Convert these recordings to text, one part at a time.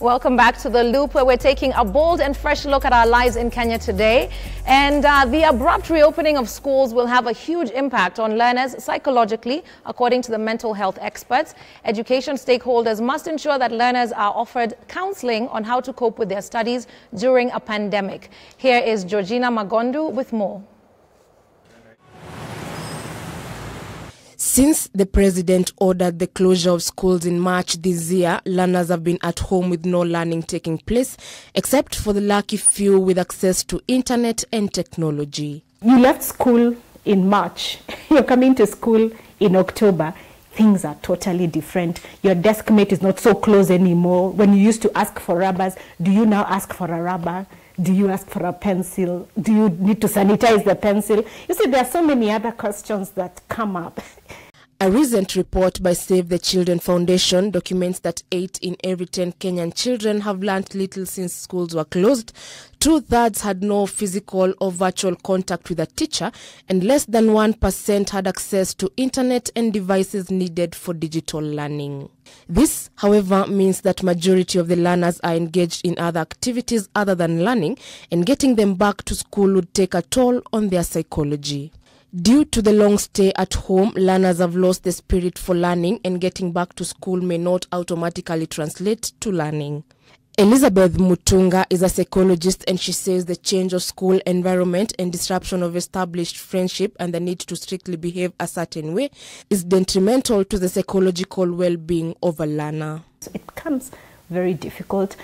Welcome back to The Loop, where we're taking a bold and fresh look at our lives in Kenya today. And the abrupt reopening of schools will have a huge impact on learners psychologically, according to the mental health experts. Education stakeholders must ensure that learners are offered counseling on how to cope with their studies during a pandemic. Here is Georgina Magondu with more. Since the president ordered the closure of schools in March this year, learners have been at home with no learning taking place, except for the lucky few with access to internet and technology. You left school in March, you're coming to school in October. Things are totally different. Your desk mate is not so close anymore. When you used to ask for rubbers, do you now ask for a rubber? Do you ask for a pencil? Do you need to sanitize the pencil? You see, there are so many other questions that come up. A recent report by Save the Children Foundation documents that 8 in every 10 Kenyan children have learnt little since schools were closed. 2/3 had no physical or virtual contact with a teacher, and less than 1% had access to internet and devices needed for digital learning. This, however, means that majority of the learners are engaged in other activities other than learning, and getting them back to school would take a toll on their psychology. Due to the long stay at home, learners have lost the spirit for learning, and getting back to school may not automatically translate to learning. Elizabeth Mutunga is a psychologist, and she says the change of school environment and disruption of established friendship and the need to strictly behave a certain way is detrimental to the psychological well-being of a learner. It becomes very difficult.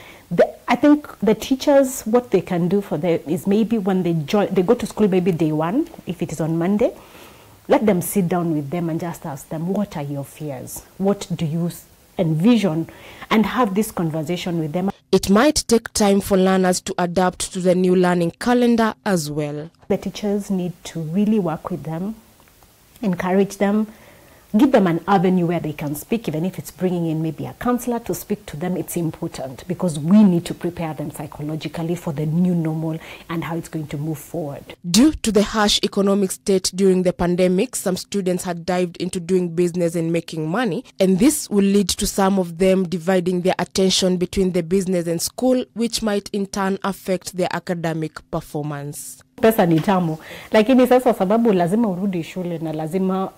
I think the teachers, what they can do for them is maybe when they go to school, maybe day one, if it is on Monday, let them sit down with them and just ask them, what are your fears? What do you envision? And have this conversation with them. It might take time for learners to adapt to the new learning calendar as well. The teachers need to really work with them, encourage them, give them an avenue where they can speak, even if it's bringing in maybe a counselor to speak to them. It's important because we need to prepare them psychologically for the new normal and how it's going to move forward. Due to the harsh economic state during the pandemic, some students had dived into doing business and making money, and this will lead to some of them dividing their attention between the business and school, which might in turn affect their academic performance. Pesa ni tamu, lakini sasa sababu lazima urudi shule na lazima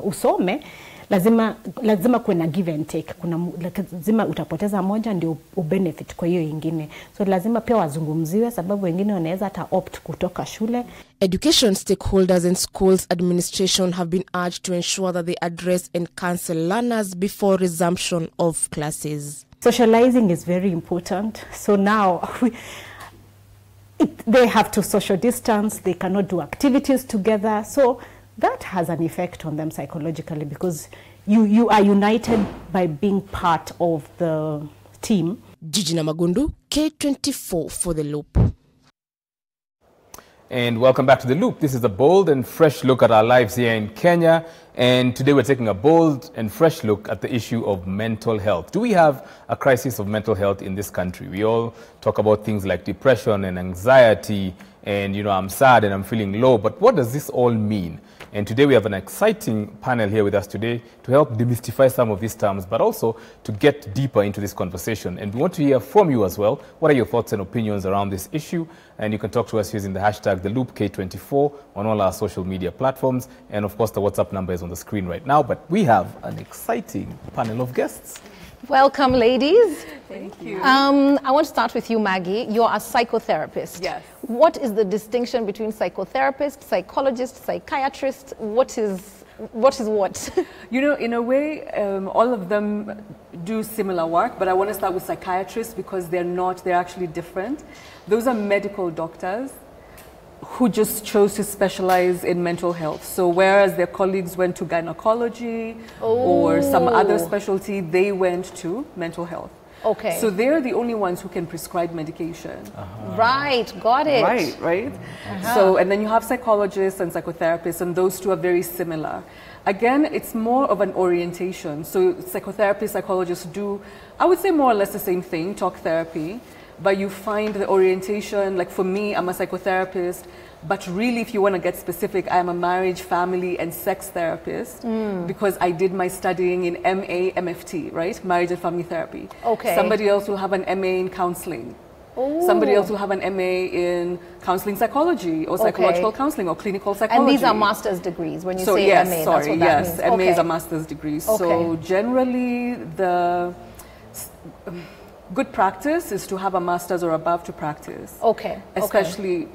usome, lazima kuna give and take. Lazima utapoteza moja ndio ubenefit kwa hiyo ingine. So lazima pia wazungumziwe, sababu wengine wanaweza hata opt kutoka shule. Education stakeholders and schools administration have been urged to ensure that they address and counsel learners before resumption of classes. Socializing is very important. So now they have to social distance, they cannot do activities together. So that has an effect on them psychologically because you are united by being part of the team. Georgina Magundu, K24 for The Loop. And welcome back to The Loop. This is a bold and fresh look at our lives here in Kenya. And today we're taking a bold and fresh look at the issue of mental health. Do we have a crisis of mental health in this country? We all talk about things like depression and anxiety and, I'm sad and I'm feeling low. But what does this all mean? And today we have an exciting panel here with us today to help demystify some of these terms, but also to get deeper into this conversation. And we want to hear from you as well. What are your thoughts and opinions around this issue? And you can talk to us using the hashtag TheLoopK24 on all our social media platforms. And of course, the WhatsApp number is on the screen right now. But we have an exciting panel of guests. Welcome, ladies. Thank you. I want to start with you, Maggie. You're a psychotherapist. Yes. What is the distinction between psychotherapist, psychologist, psychiatrist? What is what? In a way, all of them do similar work, but I want to start with psychiatrists because they're actually different. Those are medical doctors who just chose to specialize in mental health. So whereas their colleagues went to gynecology or some other specialty, they went to mental health. Okay. So they're the only ones who can prescribe medication. Right, got it. Right. So, and then you have psychologists and psychotherapists, and those two are very similar. Again, it's more of an orientation. So psychotherapists, psychologists do, I would say, more or less the same thing, talk therapy. But you find the orientation, like for me, I'm a psychotherapist. But really, if you want to get specific, I am a marriage, family, and sex therapist because I did my studying in MA, MFT, right? Marriage and family therapy. Okay. Somebody else will have an MA in counseling. Somebody else will have an MA in counseling psychology or psychological counseling or clinical psychology. And these are master's degrees when you say yes, MA, sorry, that's what that means. MA is a master's degree. So generally the good practice is to have a master's or above to practice. Okay. Especially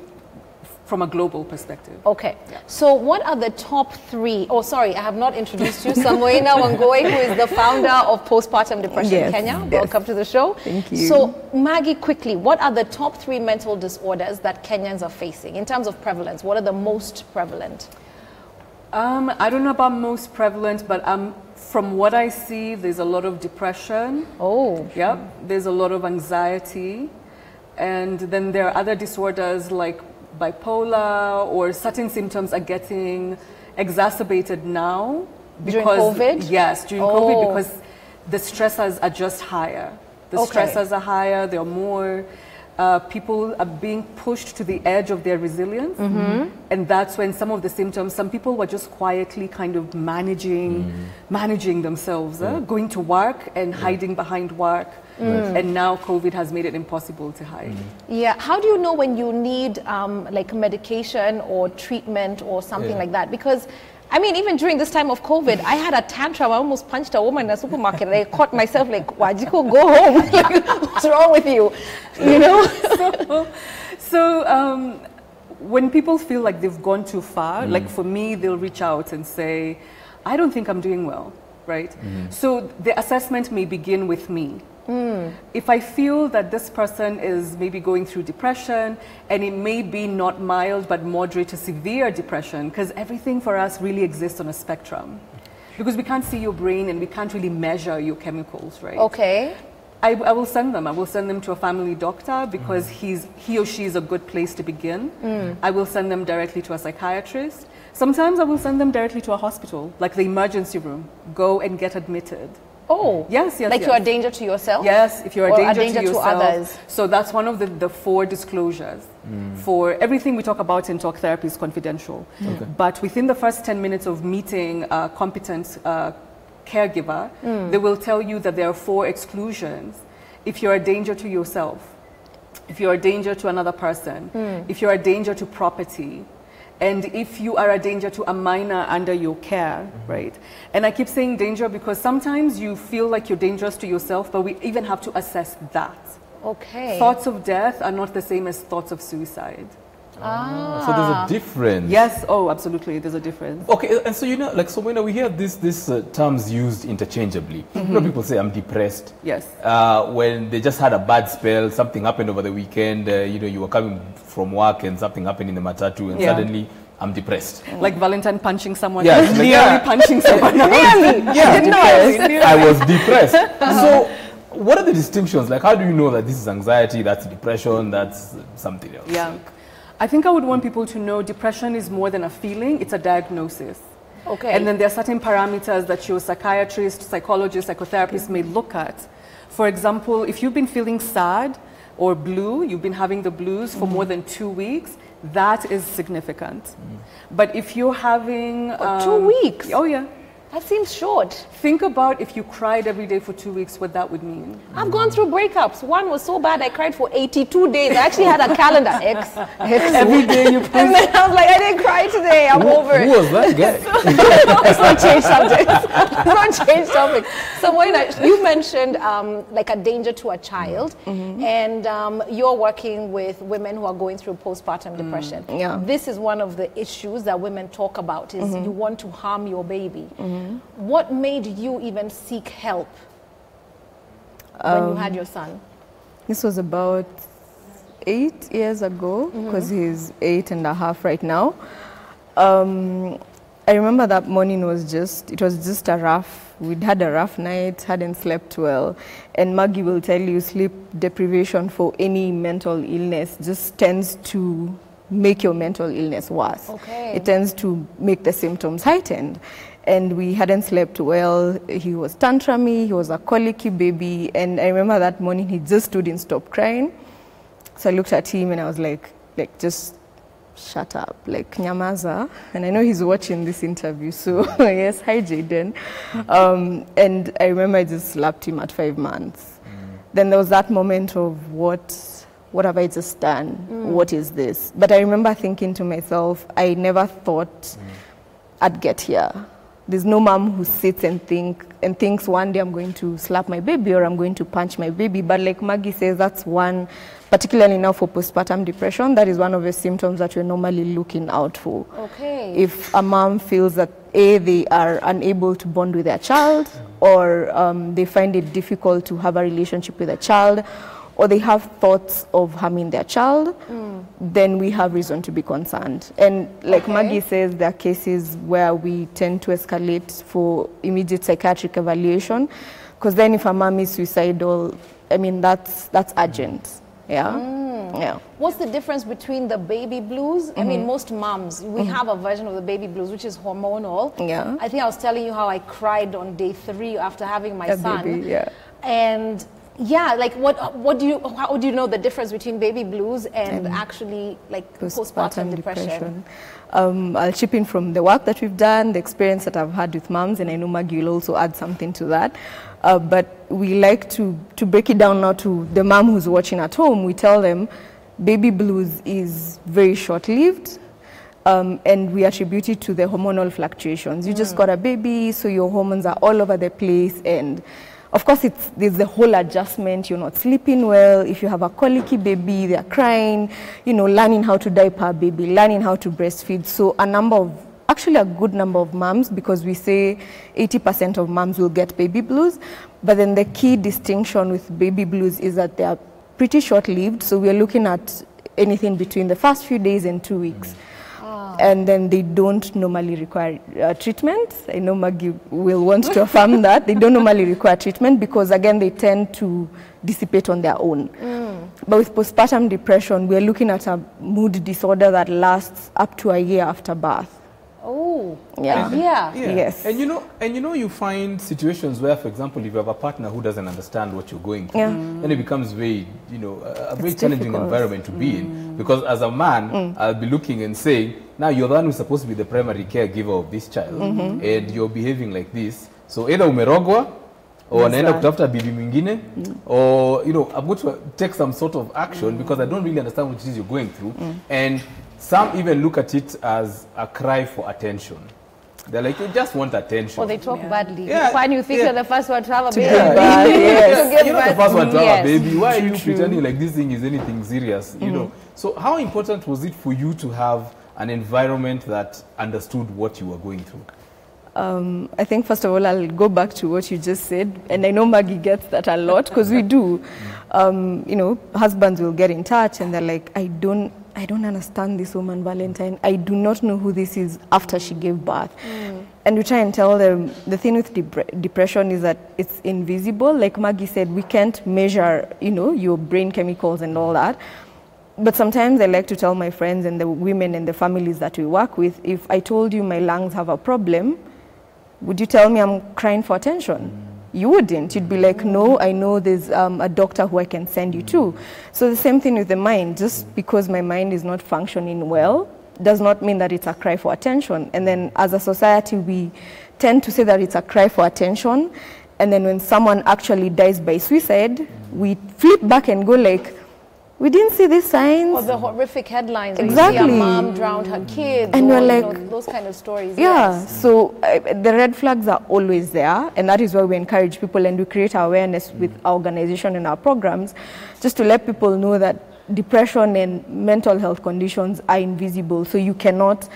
from a global perspective. Okay. Yeah. So what are the top 3? Oh, sorry, I have not introduced you. Samoina Wangoi, who is the founder of Postpartum Depression Kenya. Welcome to the show. Thank you. So Maggie, quickly, what are the top 3 mental disorders that Kenyans are facing in terms of prevalence? What are the most prevalent? I don't know about most prevalent, but from what I see, there's a lot of depression. Oh. Yeah. There's a lot of anxiety. And then there are other disorders like bipolar, or certain symptoms are getting exacerbated now. During COVID? Yes, during COVID, because the stressors are just higher. The stressors are higher, there are more. People are being pushed to the edge of their resilience. And that's when some of the symptoms, some people were just quietly kind of managing themselves, going to work and hiding behind work. And now COVID has made it impossible to hide. Yeah, how do you know when you need like medication or treatment or something like that? Because I mean, even during this time of COVID, I had a tantrum. I almost punched a woman in a supermarket. I caught myself like, Wajiko, go home. Like, what's wrong with you? You know? So when people feel like they've gone too far, like for me, they'll reach out and say, I don't think I'm doing well, right? So the assessment may begin with me. If I feel that this person is maybe going through depression, and it may be not mild but moderate to severe depression, because everything for us really exists on a spectrum, because we can't see your brain and we can't really measure your chemicals, right? Okay. I will send them. I will send them to a family doctor because he or she is a good place to begin. I will send them directly to a psychiatrist. Sometimes I will send them directly to a hospital, like the emergency room. Go and get admitted. Oh, yes. Like you're a danger to yourself? Yes, if you're a danger to yourself. To others. So that's one of the 4 disclosures. For everything we talk about in talk therapy is confidential. But within the first 10 minutes of meeting a competent caregiver, they will tell you that there are 4 exclusions. If you're a danger to yourself, if you're a danger to another person, if you're a danger to property, and if you are a danger to a minor under your care, right? And I keep saying danger because sometimes you feel like you're dangerous to yourself, but we even have to assess that. Okay. Thoughts of death are not the same as thoughts of suicide. So there's a difference. Yes, oh, absolutely, there's a difference. Okay, and so you know, like, so when we hear these terms used interchangeably, you know, people say I'm depressed. Yes. When they just had a bad spell, something happened over the weekend, you know, you were coming from work and something happened in the matatu, and suddenly I'm depressed. Like Valentine punching someone. Yes, like, nearly punching someone. Nearly. Yeah, I was depressed. So what are the distinctions? Like, how do you know that this is anxiety, that's depression, that's something else? Yeah. I think I would want people to know depression is more than a feeling, it's a diagnosis. Okay. And then there are certain parameters that your psychiatrist, psychologist, psychotherapist may look at. For example, if you've been feeling sad or blue, you've been having the blues for more than 2 weeks, that is significant. But if you're having... 2 weeks? Oh, yeah. That seems short. Think about if you cried every day for 2 weeks, what that would mean. I've gone through breakups. One was so bad I cried for 82 days. I actually had a calendar. X. Every day you post. And then I was like, I didn't cry today. I'm over it. Who was that guy? Let's not change subjects. Let's not change topic. So Moina, you mentioned like a danger to a child, and you're working with women who are going through postpartum depression. Yeah. This is one of the issues that women talk about, is you want to harm your baby. What made you even seek help when you had your son? This was about 8 years ago, because he's 8.5 right now. I remember that morning it was just a rough, we'd had a rough night, hadn't slept well. And Maggie will tell you sleep deprivation for any mental illness just tends to make your mental illness worse. Okay. It tends to make the symptoms heightened. And we hadn't slept well. He was tantrumy, he was a colicky baby. And I remember that morning he just couldn't stop crying. So I looked at him and I was like just shut up, like nyamaza. And I know he's watching this interview, so yes, hi Jaden. And I remember I just slapped him at 5 months. Then there was that moment of what have I just done? What is this? But I remember thinking to myself, I never thought I'd get here. There's no mom who sits and thinks one day I'm going to slap my baby or I'm going to punch my baby. But like Maggie says, that's one, particularly now for postpartum depression, that is one of the symptoms that we're normally looking out for. Okay. If a mom feels that they are unable to bond with their child, or they find it difficult to have a relationship with a child, or they have thoughts of harming their child, then we have reason to be concerned. And like Maggie says, there are cases where we tend to escalate for immediate psychiatric evaluation, because then if a mom is suicidal, I mean, that's urgent. Yeah. What's the difference between the baby blues? I mean, most moms, we have a version of the baby blues, which is hormonal. Yeah. I think I was telling you how I cried on day 3 after having my son. Baby, yeah. And yeah, like how do you know the difference between baby blues and actually like postpartum depression? I'll chip in from the work that we've done, the experience that I've had with moms, and I know Maggie will also add something to that. But we like to break it down now to the mom who's watching at home. We tell them baby blues is very short-lived, and we attribute it to the hormonal fluctuations. You just got a baby, so your hormones are all over the place, and of course, there's the whole adjustment. You're not sleeping well. If you have a colicky baby, they're crying, learning how to diaper a baby, learning how to breastfeed. So actually a good number of moms, because we say 80% of moms will get baby blues. But then the key distinction with baby blues is that they are pretty short-lived. So we're looking at anything between the first few days and 2 weeks. And then they don't normally require treatment. I know Maggie will want to affirm that. They don't normally require treatment because, again, they tend to dissipate on their own. But with postpartum depression, we're looking at a mood disorder that lasts up to a year after birth. Oh, yeah. Yes. And you find situations where, for example, if you have a partner who doesn't understand what you're going through, then it becomes very, a very challenging environment to be in. Because as a man, I'll be looking and saying, now you're the one who's supposed to be the primary caregiver of this child, and you're behaving like this. So either umerogwa, or naenda kutafuta bibi mwingine, or I'm going to take some sort of action because I don't really understand what it is you're going through. And some even look at it as a cry for attention. They're like, you just want attention. Or they talk badly. When you think you're the first one to have a baby. You're not the first one to have a baby. Why are you pretending like this thing is anything serious? So how important was it for you to have an environment that understood what you were going through? I think, first of all, I'll go back to what you just said. And I know Maggie gets that a lot, because we do. Husbands will get in touch and they're like, I don't understand this woman, Valentine. I do not know who this is after she gave birth. And we try and tell them the thing with depression is that it's invisible. Like Maggie said, we can't measure, your brain chemicals and all that. But sometimes I like to tell my friends and the women and the families that we work with, if I told you my lungs have a problem, would you tell me I'm crying for attention? You wouldn't. You'd be like, no, I know there's a doctor who I can send you to. So the same thing with the mind. Just because my mind is not functioning well does not mean that it's a cry for attention. And then as a society, we tend to say that it's a cry for attention. And then when someone actually dies by suicide, we flip back and go like, we didn't see these signs. Or the horrific headlines. Exactly. You see a mom drowned her kids. And we're like, those kind of stories. Yeah. Yes. So the red flags are always there. And that is why we encourage people and we create awareness with our organization and our programs, just to let people know that depression and mental health conditions are invisible. So you cannot,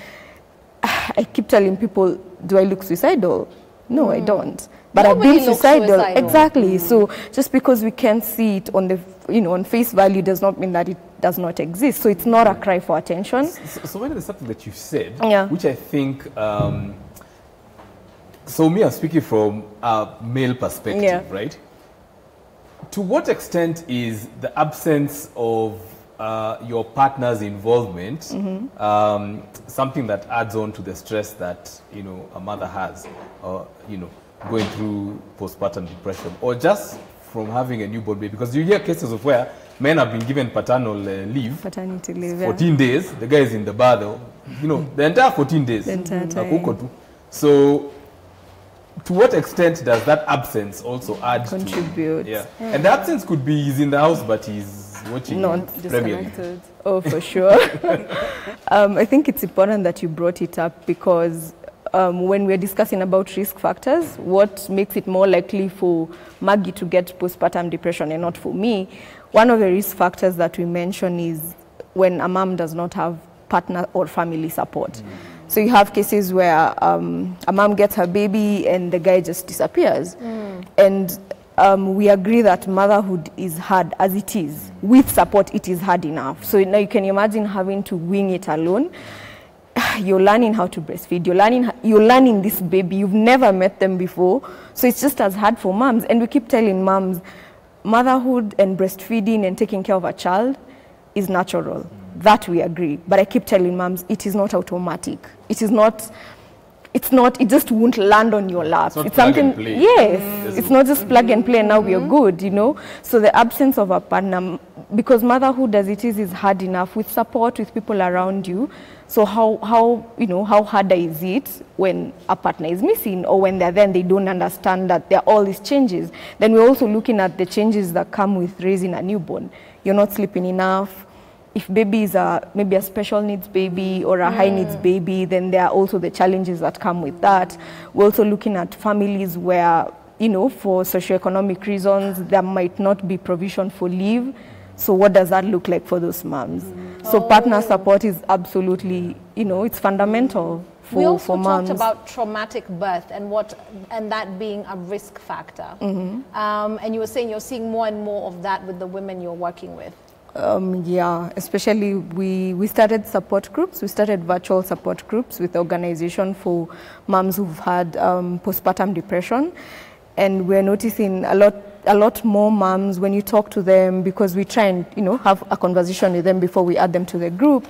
I keep telling people, do I look suicidal? No, I don't. But I've been suicidal. Exactly. So just because we can't see it on the, on face value does not mean that it does not exist. So it's not a cry for attention. So when there's something that you've said, which I think, so me, I'm speaking from a male perspective, right? To what extent is the absence of your partner's involvement something that adds on to the stress that, a mother has, or, going through postpartum depression, or just from having a newborn baby? Because you hear cases of where men have been given paternal leave. Paternity leave, 14 days. The guy is in the bar, though. You know, the entire 14 days. The entire time. So, to what extent does that absence also add contribute? And the absence could be he's in the house, but he's watching Premier League. Oh, for sure. I think it's important that you brought it up because when we're discussing about risk factors, what makes it more likely for Maggie to get postpartum depression and not for me, one of the risk factors that we mention is when a mom does not have partner or family support. So you have cases where a mom gets her baby and the guy just disappears. And we agree that motherhood is hard as it is. With support, it is hard enough. So now you can imagine having to wing it alone. You're learning how to breastfeed. You're learning this baby. You've never met them before. So it's just as hard for moms. And we keep telling moms, motherhood and breastfeeding and taking care of a child is natural. That we agree. But I keep telling moms, it is not automatic. It just won't land on your lap. It's something, yes, it's not just plug and play and now we are good, you know. So the absence of a partner, because motherhood as it is hard enough with support, with people around you. So how harder is it when a partner is missing or when they're there and they don't understand that there are all these changes. Then we're also looking at the changes that come with raising a newborn. You're not sleeping enough. If baby is maybe a special needs baby or a high needs baby, then there are also the challenges that come with that. We're also looking at families where, you know, for socioeconomic reasons, there might not be provision for leave. So what does that look like for those moms? So partner support is absolutely, you know, it's fundamental for moms. We also talked about traumatic birth and that being a risk factor. And you were saying you're seeing more and more of that with the women you're working with. Yeah, especially we started support groups. We started virtual support groups with the organization for moms who've had postpartum depression. And we're noticing a lot more moms when you talk to them, because we try and, you know, have a conversation with them before we add them to the group.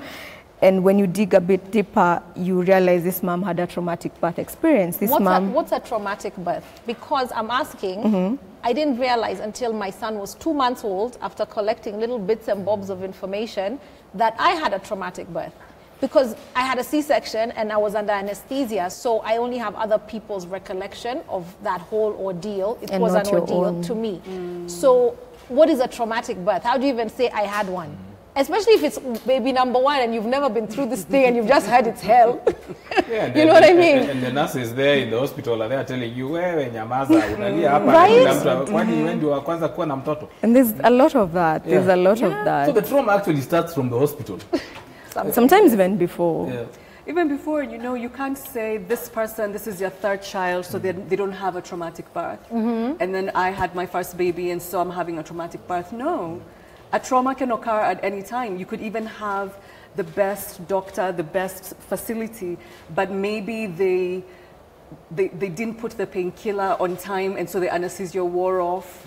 And when you dig a bit deeper, you realize this mom had a traumatic birth experience. What's a traumatic birth? Because I'm asking, I didn't realize until my son was 2 months old, after collecting little bits and bobs of information, that I had a traumatic birth. Because I had a C-section and I was under anesthesia, so I only have other people's recollection of that whole ordeal. It was an ordeal to me. So what is a traumatic birth? How do you even say I had one? Especially if it's baby number one and you've never been through this thing and you've just heard it's hell. You know what I mean? And the nurses there in the hospital are there telling you, Right? And there's a lot of that. There's a lot of that. So the trauma actually starts from the hospital. Sometimes even before. Even before, you know, you can't say this person, this is your third child, so they don't have a traumatic birth. And then I had my first baby and so I'm having a traumatic birth. No. A trauma can occur at any time. You could even have the best doctor, the best facility, but maybe they didn't put the painkiller on time and so the anesthesia wore off.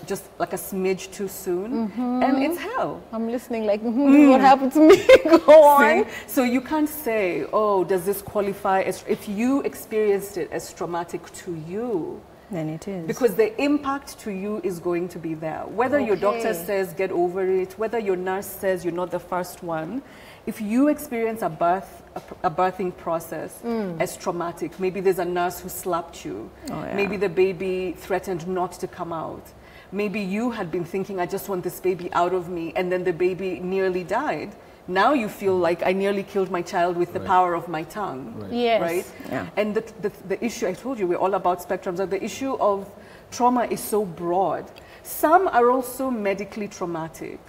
Just like a smidge too soon, and it's hell. I'm listening like, what happened to me? Go on. So you can't say, oh, does this qualify as, if you experienced it as traumatic to you, then it is. Because the impact to you is going to be there. Whether your doctor says get over it, whether your nurse says you're not the first one, if you experience a birthing process as traumatic, maybe there's a nurse who slapped you, maybe the baby threatened not to come out, maybe you had been thinking, I just want this baby out of me, and then the baby nearly died. Now you feel like I nearly killed my child with the power of my tongue. Yes. Right? Yeah. And the issue, I told you, we're all about spectrums, and the issue of trauma is so broad. Some are also medically traumatic.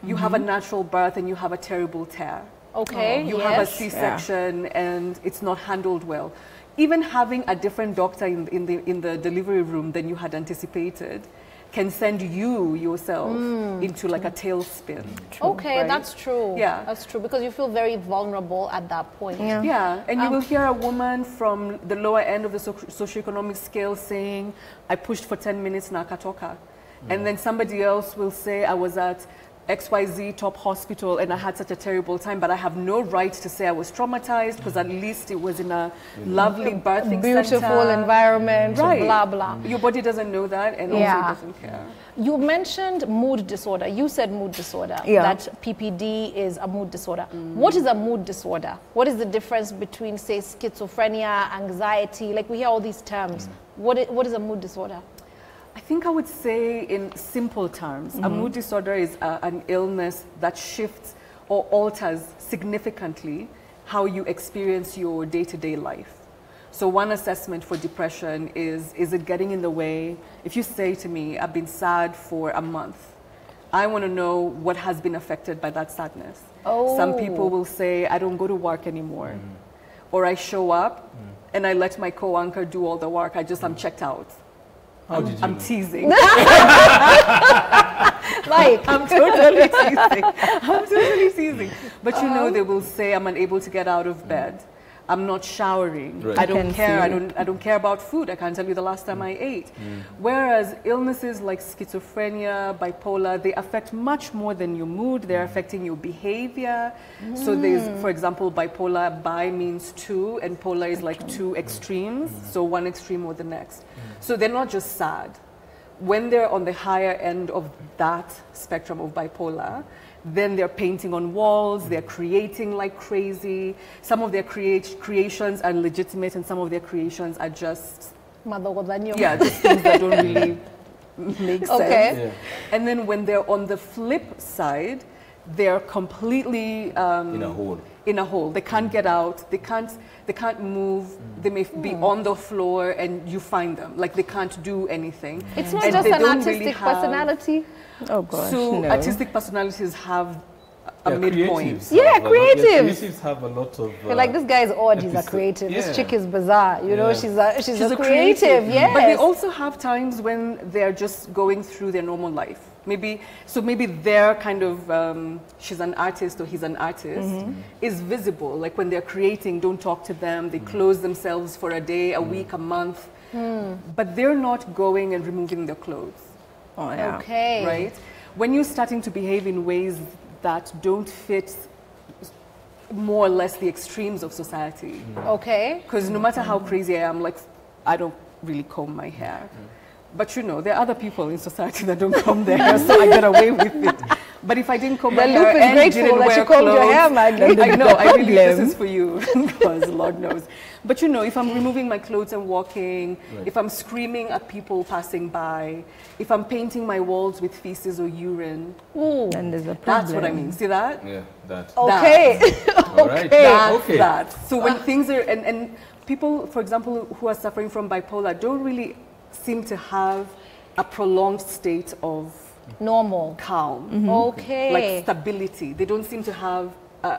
You have a natural birth and you have a terrible tear. Okay. You have a C-section and it's not handled well. Even having a different doctor in the delivery room than you had anticipated can send you yourself into like a tailspin. Okay, right? That's true. Yeah. That's true, because you feel very vulnerable at that point. Yeah, and you will hear a woman from the lower end of the socioeconomic scale saying, I pushed for 10 minutes nakatoka. And then somebody else will say, I was at XYZ top hospital and I had such a terrible time, but I have no right to say I was traumatized because at least it was in a lovely birthing beautiful center. environment, Right. blah, blah. Your body doesn't know that and also doesn't care. You mentioned mood disorder. You said mood disorder. Yeah. That PPD is a mood disorder. What is a mood disorder? What is the difference between, say, schizophrenia, anxiety? Like, we hear all these terms. What is a mood disorder? I think I would say in simple terms, a mood disorder is an illness that shifts or alters significantly how you experience your day-to-day life. So one assessment for depression is it getting in the way? If you say to me, I've been sad for a month, I want to know what has been affected by that sadness. Oh. Some people will say, I don't go to work anymore. Or I show up and I let my co-anchor do all the work. I'm checked out. How did you I'm know? teasing. Like, I'm totally teasing. I'm totally teasing. But you know, they will say I'm unable to get out of bed. I'm not showering. Right. I don't Can care. see. I don't care about food. I can't tell you the last time I ate. Whereas illnesses like schizophrenia, bipolar, they affect much more than your mood. They're affecting your behavior. So there's, for example, bipolar, bi means two, and polar is like two extremes. So one extreme or the next. So they're not just sad. When they're on the higher end of that spectrum of bipolar, then they're painting on walls, they're creating like crazy. Some of their creations are legitimate and some of their creations are just, just things that don't really make sense. Okay. Yeah. And then when they're on the flip side, they're completely In a hole. in a hole. They can't get out. They can't move. They may be on the floor and you find them. Like they can't do anything. it's not And just they an don't artistic really have- personality. Oh gosh, So no. artistic personalities have a Yeah, midpoint. creatives Yeah, have a lot- creatives. creatives have a lot of. You're like, this guy is odd, he's a episode- creative. Yeah. This chick is bizarre. You know, Yeah. she's a creative, yes. But they also have times when they're just going through their normal life. Maybe they're kind of, she's an artist or he's an artist, is visible. Like when they're creating, don't talk to them. They close themselves for a day, a week, a month. But they're not going and removing their clothes. Oh, yeah. Okay. Right? When you're starting to behave in ways that don't fit more or less the extremes of society. Okay. Because no matter how crazy I am, like, I don't really comb my hair. But you know, there are other people in society that don't comb their hair, so I get away with it. But if I didn't comb my The hair loop is and grateful didn't that wear you combed your clothes, hair, Maggie. I know, I really, this problem. is for you, because Lord knows. But you know, if I'm removing my clothes and walking, if I'm screaming at people passing by, if I'm painting my walls with feces or urine, And there's a problem. that's what I mean. See that? Yeah, that. Okay. All right. That's Okay. that. So when things are, and people, for example, who are suffering from bipolar don't really seem to have a prolonged state of Normal. calm, Okay. like stability. They don't seem to have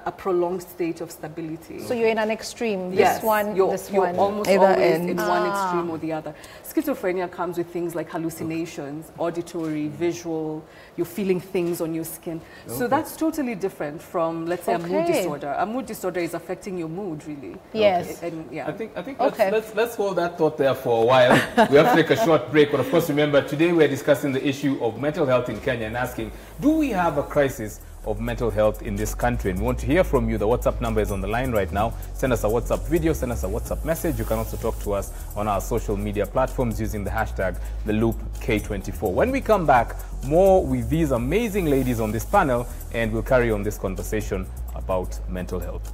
a prolonged state of stability. So you're in an extreme. This Yes, one, you're, this you're one. almost Either always end. in one extreme or the other. Schizophrenia comes with things like hallucinations, auditory, visual, you're feeling things on your skin. So that's totally different from, let's say, a mood Okay. disorder. A mood disorder is affecting your mood, really. Yes. And, yeah. I think Okay. let's hold that thought there for a while. We have to take a short break, but of course, remember, today we're discussing the issue of mental health in Kenya and asking, do we have a crisis of mental health in this country? And we want to hear from you. The WhatsApp number is on the line right now. Send us a WhatsApp video, send us a WhatsApp message. You can also talk to us on our social media platforms using the hashtag #TheLoopK24. When we come back, more with these amazing ladies on this panel, and we'll carry on this conversation about mental health.